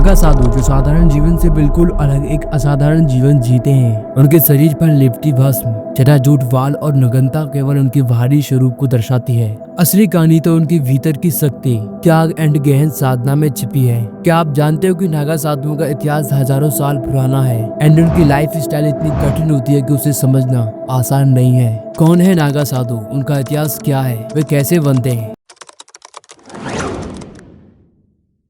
नागा साधु जो साधारण जीवन से बिल्कुल अलग एक असाधारण जीवन जीते हैं। उनके शरीर पर लिपटी भस्म, जटाजूट वाल और नग्नता केवल उनके बाहरी स्वरूप को दर्शाती है। असली कहानी तो उनकी भीतर की शक्ति, त्याग एंड गहन साधना में छिपी है। क्या आप जानते हो कि नागा साधुओं का इतिहास हजारों साल पुराना है एंड उनकी लाइफ स्टाइल इतनी कठिन होती है कि उसे समझना आसान नहीं है। कौन है नागा साधु, उनका इतिहास क्या है, वे कैसे बनते हैं?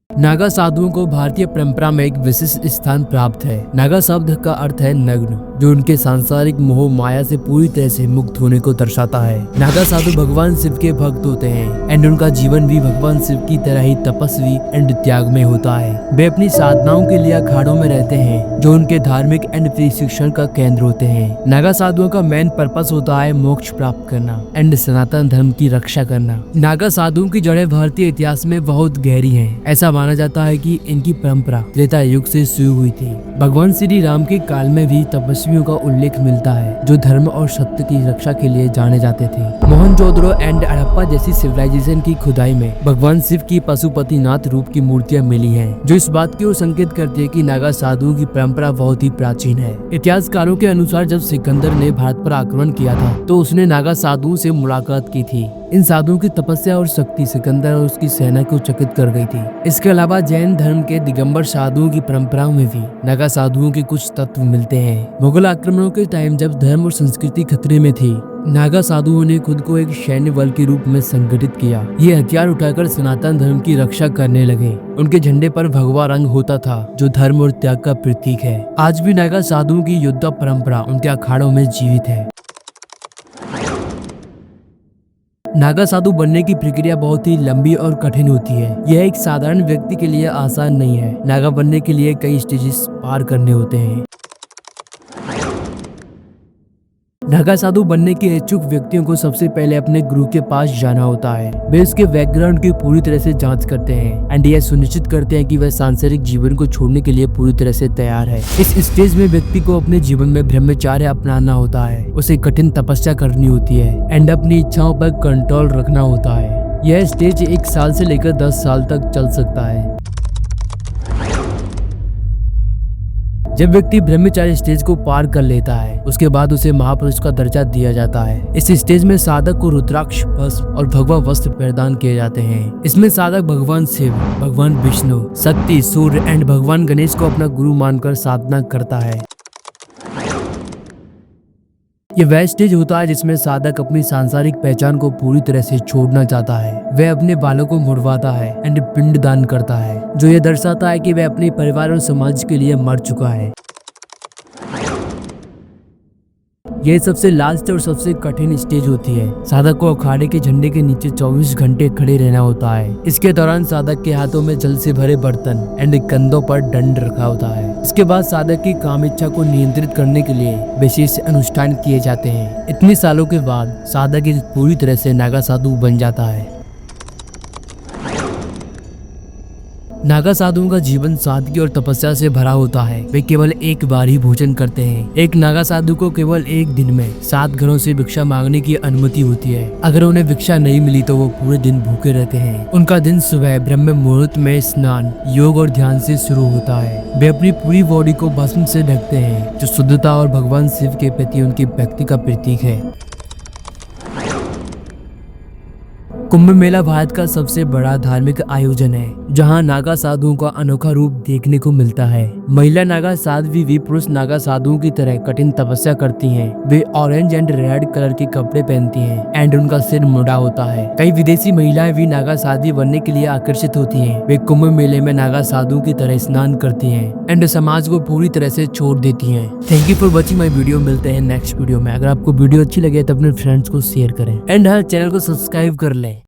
नागा साधुओं को भारतीय परंपरा में एक विशिष्ट स्थान प्राप्त है। नागा शब्द का अर्थ है नग्न, जो उनके सांसारिक मोह माया से पूरी तरह से मुक्त होने को दर्शाता है। नागा साधु भगवान शिव के भक्त होते हैं एंड उनका जीवन भी भगवान शिव की तरह ही तपस्वी एंड त्याग में होता है। वे अपनी साधनाओं के लिए अखाड़ों में रहते हैं, जो उनके धार्मिक एंड प्रशिक्षण का केंद्र होते हैं। नागा साधुओं का मेन पर्पस होता है मोक्ष प्राप्त करना एंड सनातन धर्म की रक्षा करना। नागा साधुओं की जड़ें भारतीय इतिहास में बहुत गहरी है। ऐसा माना जाता है कि इनकी परंपरा त्रेता युग से शुरू हुई थी। भगवान श्री राम के काल में भी तपस्वियों का उल्लेख मिलता है, जो धर्म और सत्य की रक्षा के लिए जाने जाते थे। मोहनजोदड़ो एंड हड़प्पा जैसी सिविलाइजेशन की खुदाई में भगवान शिव की पशुपतिनाथ रूप की मूर्तियां मिली हैं, जो इस बात की ओर संकेत करती है कि नागा साधुओं की परंपरा बहुत ही प्राचीन है। इतिहासकारों के अनुसार जब सिकंदर ने भारत पर आक्रमण किया था, तो उसने नागा साधुओं से मुलाकात की थी। इन साधुओं की तपस्या और शक्ति सिकंदर और उसकी सेना को चकित कर गई थी। इसके अलावा जैन धर्म के दिगंबर साधुओं की परंपराओं में भी नागा साधुओं के कुछ तत्व मिलते हैं। मुगल आक्रमणों के टाइम जब धर्म और संस्कृति खतरे में थी, नागा साधुओं ने खुद को एक सैन्य बल के रूप में संगठित किया। ये हथियार उठाकर सनातन धर्म की रक्षा करने लगे। उनके झंडे पर भगवा रंग होता था, जो धर्म और त्याग का प्रतीक है। आज भी नागा साधुओं की योद्धा परंपरा उनके अखाड़ों में जीवित है। नागा साधु बनने की प्रक्रिया बहुत ही लंबी और कठिन होती है। यह एक साधारण व्यक्ति के लिए आसान नहीं है। नागा बनने के लिए कई स्टेजेस पार करने होते हैं। नागा साधु बनने के इच्छुक व्यक्तियों को सबसे पहले अपने गुरु के पास जाना होता है। वे उसके बैकग्राउंड की पूरी तरह से जांच करते हैं एंड यह सुनिश्चित करते हैं कि वह सांसारिक जीवन को छोड़ने के लिए पूरी तरह से तैयार है। इस स्टेज में व्यक्ति को अपने जीवन में ब्रह्मचर्य अपनाना होता है, उसे कठिन तपस्या करनी होती है एंड अपनी इच्छाओं पर कंट्रोल रखना होता है। यह स्टेज 1 साल से लेकर 10 साल तक चल सकता है। जब व्यक्ति ब्रह्मचार्य स्टेज को पार कर लेता है, उसके बाद उसे महापुरुष का दर्जा दिया जाता है। इस स्टेज में साधक को रुद्राक्ष, भस्म और भगवा वस्त्र प्रदान किए जाते हैं। इसमें साधक भगवान शिव, भगवान विष्णु, शक्ति, सूर्य एंड भगवान गणेश को अपना गुरु मानकर साधना करता है। ये वह स्टेज होता है जिसमें साधक अपनी सांसारिक पहचान को पूरी तरह से छोड़ना चाहता है। वह अपने बालों को मुड़वाता है एंड पिंड दान करता है, जो ये दर्शाता है कि वह अपने परिवार और समाज के लिए मर चुका है। यह सबसे लास्ट और सबसे कठिन स्टेज होती है। साधक को अखाड़े के झंडे के नीचे 24 घंटे खड़े रहना होता है। इसके दौरान साधक के हाथों में जल से भरे बर्तन एंड कंधों पर दंड रखा होता है। इसके बाद साधक की काम इच्छा को नियंत्रित करने के लिए विशेष अनुष्ठान किए जाते हैं। इतने सालों के बाद साधक एक पूरी तरह से नागा साधु बन जाता है। नागा साधुओं का जीवन सादगी और तपस्या से भरा होता है। वे केवल एक बार ही भोजन करते हैं। एक नागा साधु को केवल एक दिन में 7 घरों से भिक्षा मांगने की अनुमति होती है। अगर उन्हें भिक्षा नहीं मिली तो वो पूरे दिन भूखे रहते हैं। उनका दिन सुबह ब्रह्म मुहूर्त में स्नान, योग और ध्यान से शुरू होता है। वे अपनी पूरी बॉडी को भस्म से ढकते हैं, जो शुद्धता और भगवान शिव के प्रति उनकी भक्ति का प्रतीक है। कुंभ मेला भारत का सबसे बड़ा धार्मिक आयोजन है, जहां नागा साधुओं का अनोखा रूप देखने को मिलता है। महिला नागा साध्वी भी पुरुष नागा साधुओं की तरह कठिन तपस्या करती हैं। वे ऑरेंज एंड रेड कलर के कपड़े पहनती हैं एंड उनका सिर मुड़ा होता है। कई विदेशी महिलाएं भी नागा साध्वी बनने के लिए आकर्षित होती हैं। वे कुंभ मेले में नागा साधुओं की तरह स्नान करती हैं एंड समाज को पूरी तरह से छोड़ देती हैं। Thank you for watching my video. मिलते हैं नेक्स्ट वीडियो में। अगर आपको वीडियो अच्छी लगे तो अपने फ्रेंड्स को शेयर करें एंड चैनल को सब्सक्राइब कर लें।